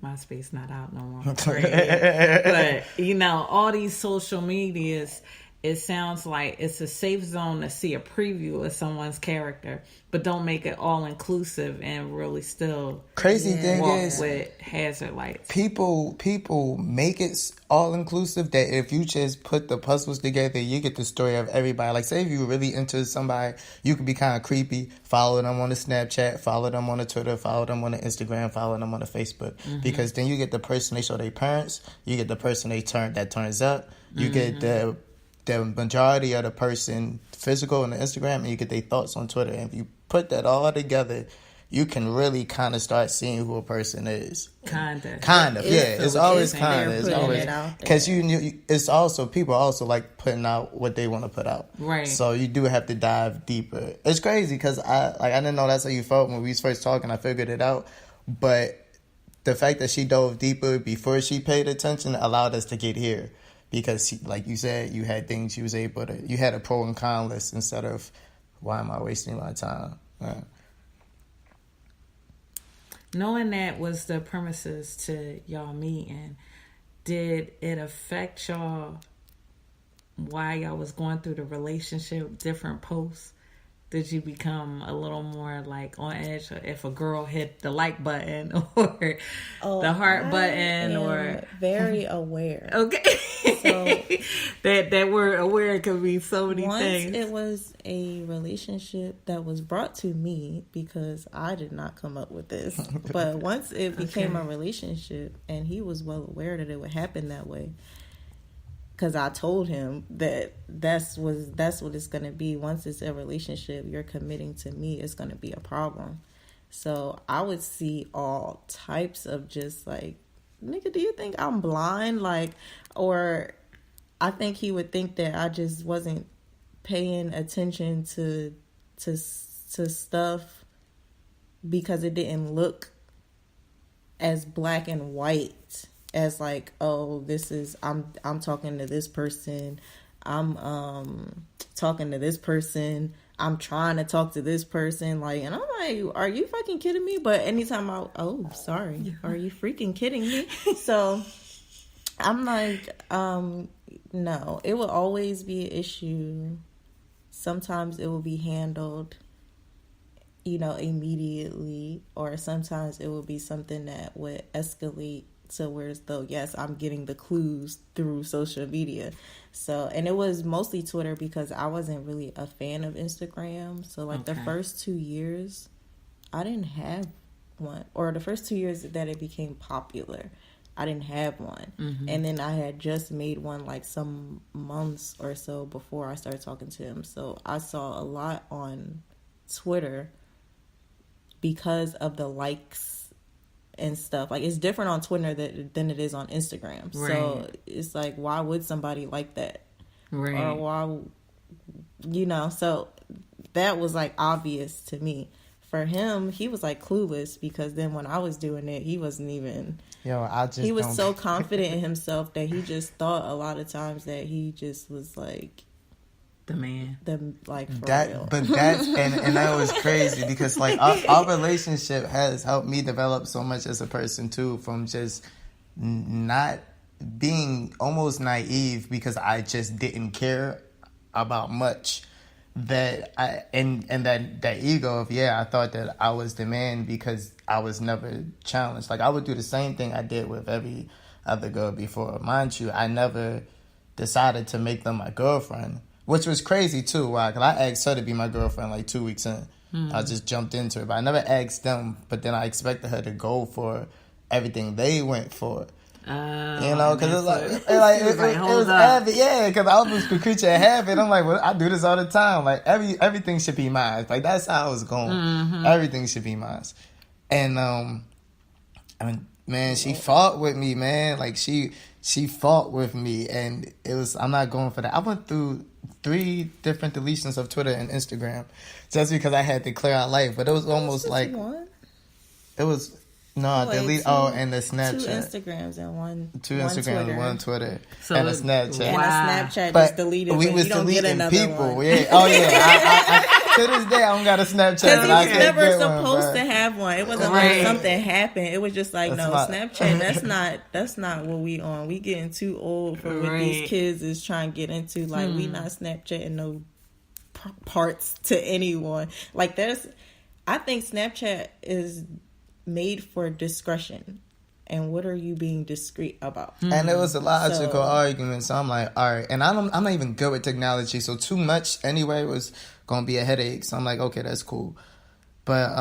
MySpace not out no more. But you know, all these social medias, it sounds like it's a safe zone to see a preview of someone's character, but don't make it all inclusive and really still crazy thing is with hazard lights. People make it all inclusive that if you just put the puzzles together, you get the story of everybody. Like, say if you really into somebody, you could be kind of creepy, follow them on the Snapchat, follow them on the Twitter, follow them on the Instagram, follow them on the Facebook, because then you get the person they show their parents, you get the person that turns up, you get the majority of the person physical on the Instagram, and you get their thoughts on Twitter. And if you put that all together, you can really kind of start seeing who a person is. Kind of, yeah. It's always kind of. It's always because it's also people also like putting out what they want to put out. Right. So you do have to dive deeper. It's crazy because I didn't know that's how you felt when we was first talking. I figured it out, but the fact that she dove deeper before she paid attention allowed us to get here. Because, like you said, you had things you was able to... You had a pro and con list instead of, why am I wasting my time? Knowing that was the premises to y'all meeting, did it affect y'all while y'all was going through the relationship, different posts? Did you become a little more like on edge if a girl hit the like button or the heart button? Or very aware. Okay, so that word aware could be so many things. Once it was a relationship that was brought to me because I did not come up with this, but once it became a relationship and he was well aware that it would happen that way. Because I told him that that's what it's going to be. Once it's a relationship, you're committing to me, it's going to be a problem. So I would see all types of just like, nigga, do you think I'm blind? Like, or I think he would think that I just wasn't paying attention to stuff because it didn't look as black and white as like, oh, this is I'm talking to this person, I'm talking to this person, I'm trying to talk to this person, like, and I'm like, are you fucking kidding me? But anytime sorry, are you freaking kidding me? So I'm like, no, it will always be an issue. Sometimes it will be handled, immediately, or sometimes it will be something that would escalate to where as though, yes, I'm getting the clues through social media. So, and it was mostly Twitter because I wasn't really a fan of Instagram. So, like, the first 2 years, I didn't have one. Or the first 2 years that it became popular, I didn't have one. Mm-hmm. And then I had just made one, like, some months or so before I started talking to him. So, I saw a lot on Twitter because of the likes and stuff. Like, it's different on Twitter than it is on Instagram. Right. So it's like, why would somebody like that? Right. Or why, so that was like obvious to me. For him, he was like clueless because then when I was doing it, he wasn't even... he was so confident in himself that he just thought a lot of times that he just was like... The man. For that, real. But that's, and that was crazy because, like, our relationship has helped me develop so much as a person, too, from just not being almost naive because I just didn't care about much. That that ego of, I thought that I was the man because I was never challenged. Like, I would do the same thing I did with every other girl before. Mind you, I never decided to make them my girlfriend. Which was crazy, too, right? Because I asked her to be my girlfriend, like, 2 weeks in. I just jumped into it. But I never asked them. But then I expected her to go for everything they went for. Because it was habit. Yeah, because I was a creature of habit. I'm like, well, I do this all the time. Like, everything should be mine. Like, that's how I was going. Mm-hmm. Everything should be mine. And, man, she fought with me, man. Like, she fought with me. And it was, I'm not going for that. I went through 3 different deletions of Twitter and Instagram just because I had to clear out life. But it was almost like... It was... No, Wait, delete. And the Snapchat. 2 Instagrams and one. Two one Instagrams, Twitter. one Twitter, So and a Snapchat. And Wow. a Snapchat But just deleted. we but was you don't get deleting another people. one. Yeah. Oh yeah. I, to this day, I don't got a Snapchat. Because And he I was can't never get supposed one, to bro. have one. It wasn't Right. like something happened. It was just like, That's no, my- Snapchat, that's not what we on. We getting too old for what Right. these kids is trying to get into. Like, we not Snapchatting no parts to anyone. Like, I think Snapchat is made for discretion. And what are you being discreet about? And it was a logical So- argument, so I'm like, all right. And I'm not even good with technology, so too much anyway was gonna be a headache. So I'm like, okay, that's cool. But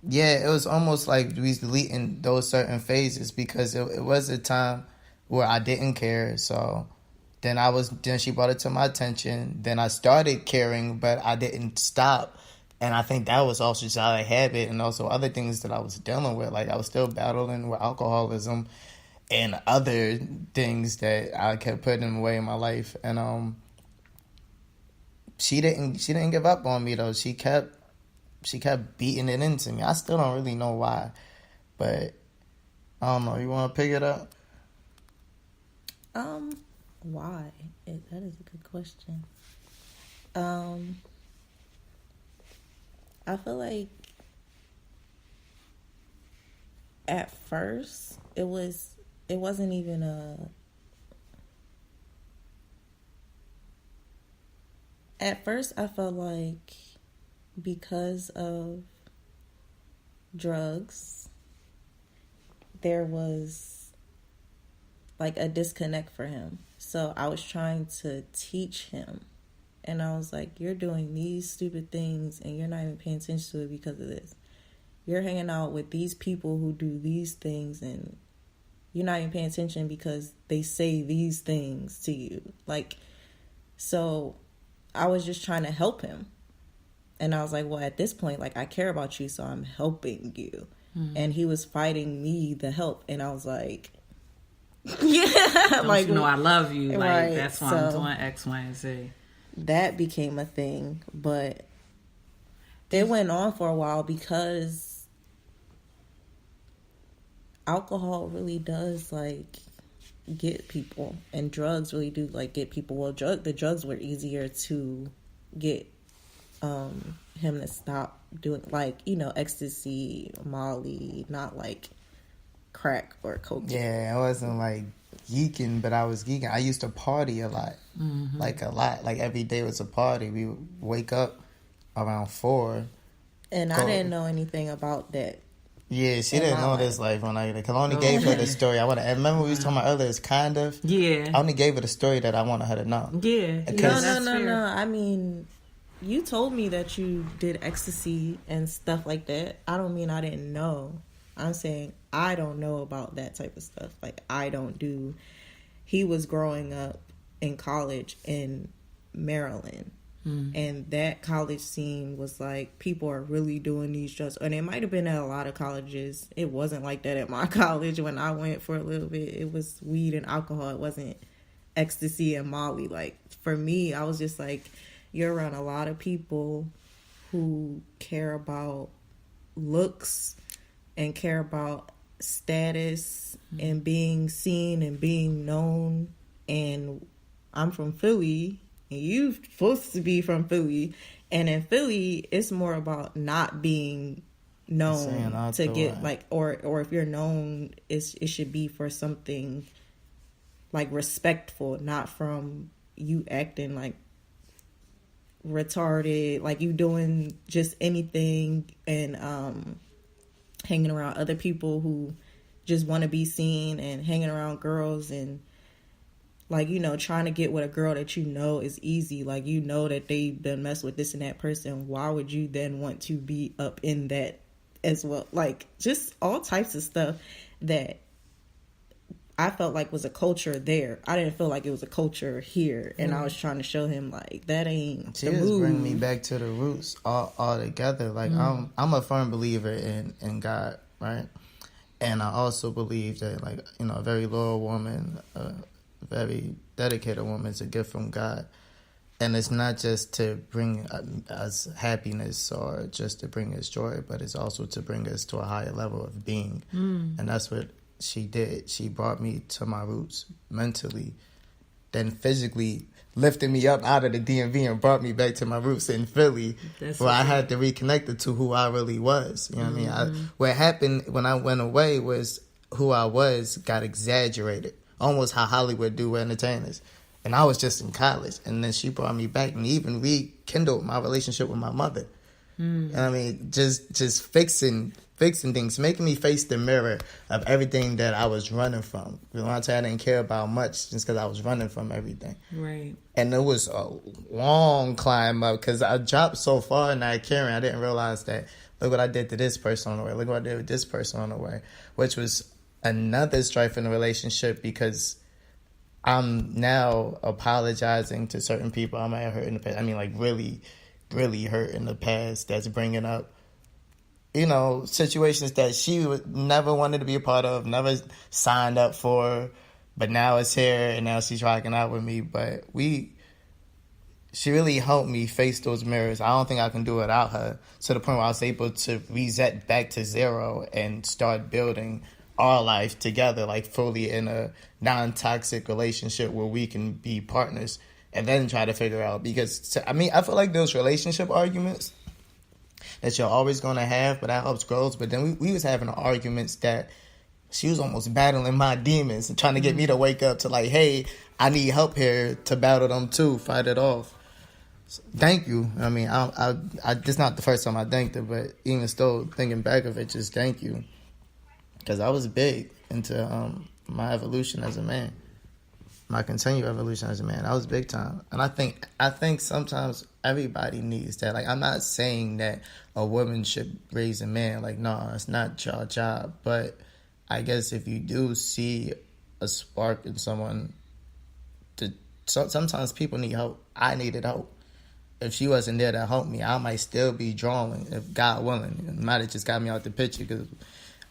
yeah, it was almost like we was deleting those certain phases because it was a time where I didn't care. So then she brought it to my attention. Then I started caring, but I didn't stop. And I think that was also just out of habit and also other things that I was dealing with. Like I was still battling with alcoholism and other things that I kept putting away in my life. And she didn't give up on me though. She kept beating it into me. I still don't really know why. But I don't know. You wanna pick it up? Why? That is a good question. I feel like at first it wasn't even at first I felt like because of drugs there was like a disconnect for him. So I was trying to teach him. And I was like, you're doing these stupid things and you're not even paying attention to it because of this. You're hanging out with these people who do these things and you're not even paying attention because they say these things to you. Like, so I was just trying to help him. And I was like, well, at this point, like, I care about you, so I'm helping you. Mm-hmm. And he was fighting me to help. And I was like, yeah. Don't like, you know I love you. Like, right, that's why I'm doing X, Y, and Z. That became a thing, but it went on for a while because alcohol really does like get people, and drugs really do like get people. Well, the drugs were easier to get him to stop doing, like, you know, ecstasy, Molly, not like crack or cocaine. Yeah, I wasn't like geeking, but I was geeking. I used to party a lot. Mm-hmm. Like a lot. Like every day was a party. We would wake up around 4. And I didn't know anything about that. Yeah, she didn't know this life when I only gave her the story. I remember we was talking about earlier, it's kind of. Yeah. I only gave her the story that I wanted her to know. Yeah. No. I mean, you told me that you did ecstasy and stuff like that. I don't mean I didn't know. I'm saying I don't know about that type of stuff. Like, I don't do. He was growing up in college in Maryland. And that college scene was like, people are really doing these drugs. And it might have been at a lot of colleges. It wasn't like that at my college when I went for a little bit. It was weed and alcohol. It wasn't ecstasy and Molly. Like, for me, I was just like, you're around a lot of people who care about looks and care about status and being seen and being known. And I'm from Philly. You supposed to be from Philly, and in Philly it's more about not being known to get like, or if you're known, it should be for something like respectful, not from you acting like retarded, like you doing just anything and hanging around other people who just want to be seen and hanging around girls and, like, you know, trying to get with a girl that you know is easy. Like, you know that they've been messed with this and that person. Why would you then want to be up in that as well? Like, just all types of stuff that I felt like was a culture there. I didn't feel like it was a culture here. And I was trying to show him, like, that ain't the move. Bring me back to the roots all together. Like, I'm a firm believer in God, right? And I also believe that, like, you know, a very loyal woman, very dedicated woman is a gift from God. And it's not just to bring us happiness or just to bring us joy, but it's also to bring us to a higher level of being. And that's what she did. She brought me to my roots mentally, then physically lifted me up out of the DMV and brought me back to my roots in Philly, where I had to reconnect it to who I really was. You know what I mean? What happened when I went away was who I was got exaggerated, almost how Hollywood do with entertainers. And I was just in college, and then she brought me back and even rekindled my relationship with my mother. And I mean, just fixing things, making me face the mirror of everything that I was running from. When I tell you I didn't care about much just because I was running from everything. Right. And it was a long climb up because I dropped so far in that caring, I didn't realize that, look what I did to this person on the way. Look what I did with this person on the way, which was another strife in the relationship because I'm now apologizing to certain people I might have hurt in the past. I mean, like really, really hurt in the past that's bringing up, you know, situations that she would never wanted to be a part of, never signed up for, but now it's here and now she's rocking out with me. But she really helped me face those mirrors. I don't think I can do it without her, to the point where I was able to reset back to zero and start building our life together, like fully in a non-toxic relationship where we can be partners, and then try to figure out, because I mean, I feel like those relationship arguments that you're always going to have, but that helps growth. But then we was having arguments that she was almost battling my demons and trying to get me to wake up to like, hey, I need help here to battle them too, fight it off. So, thank you. I mean, I it's not the first time I thanked her, but even still thinking back of it, just thank you. Because I was big into my evolution as a man, my continued evolution as a man. I was big time, and I think sometimes everybody needs that. Like, I'm not saying that a woman should raise a man. Like, no, it's not your job. But I guess if you do see a spark in someone, sometimes people need help. I needed help. If she wasn't there to help me, I might still be drawing. If God willing, it might have just got me out the picture because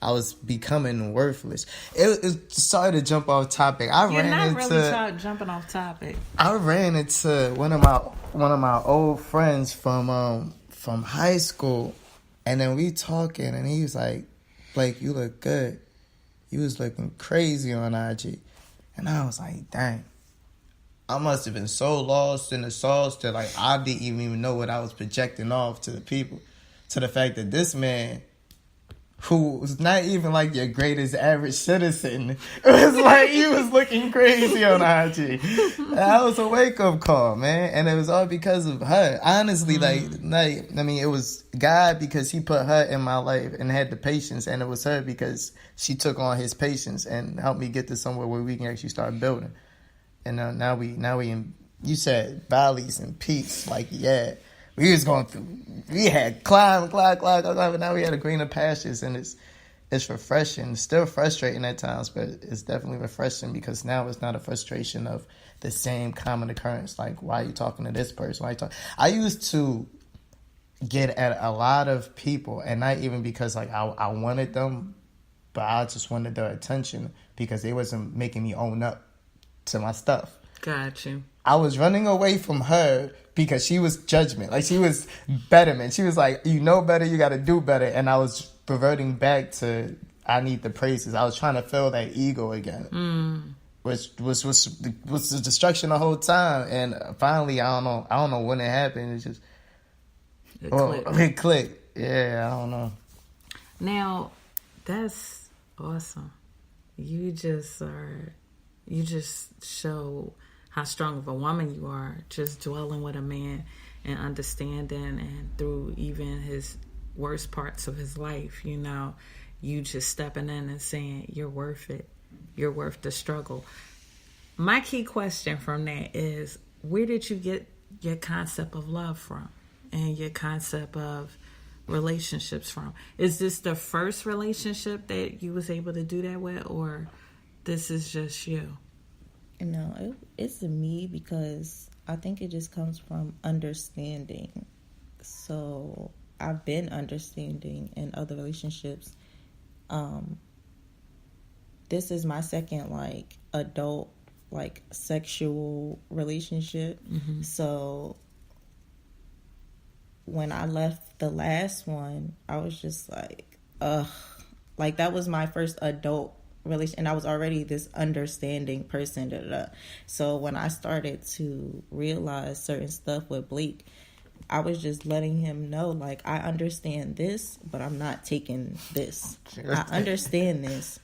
I was becoming worthless. It started to jump off topic. You're not really jumping off topic. I ran into one of my old friends from high school, and then we talking, and he was like, "Blake, you look good. You was looking crazy on IG," and I was like, "Dang." I must have been so lost in the sauce that like I didn't even know what I was projecting off to the people, to the fact that this man, who was not even like your greatest average citizen, it was like he was looking crazy on IG. That was a wake up call, man, and it was all because of her. Honestly, like I mean, it was God because He put her in my life and had the patience, and it was her because she took on His patience and helped me get to somewhere where we can actually start building. And now we in, you said valleys and peaks, like yeah. We was going through, we had climb, but now we had a greener pastures, and it's refreshing. It's still frustrating at times, but it's definitely refreshing because now it's not a frustration of the same common occurrence. Like, why are you talking to this person? Why are you talking? I used to get at a lot of people, and not even because like I wanted them, but I just wanted their attention because they wasn't making me own up to my stuff. Got you. I was running away from her because she was judgment. Like, she was betterment. She was like, you know better, you got to do better. And I was reverting back to, I need the praises. I was trying to fill that ego again, which was the destruction the whole time. And finally, I don't know when it happened. It just, it clicked. Yeah, I don't know. Now, that's awesome. You just show how strong of a woman you are, just dwelling with a man and understanding, and through even his worst parts of his life, you know, you just stepping in and saying, you're worth it. You're worth the struggle. My key question from that is, where did you get your concept of love from and your concept of relationships from? Is this the first relationship that you was able to do that with, or this is just you? No, it's me because I think it just comes from understanding. So I've been understanding in other relationships. This is my second like adult like sexual relationship. So when I left the last one, I was just like, ugh. Like, that was my first adult relation, and I was already this understanding person. Da, da, da. So when I started to realize certain stuff with Blake, I was just letting him know, like, I understand this, but I'm not taking this. I understand this,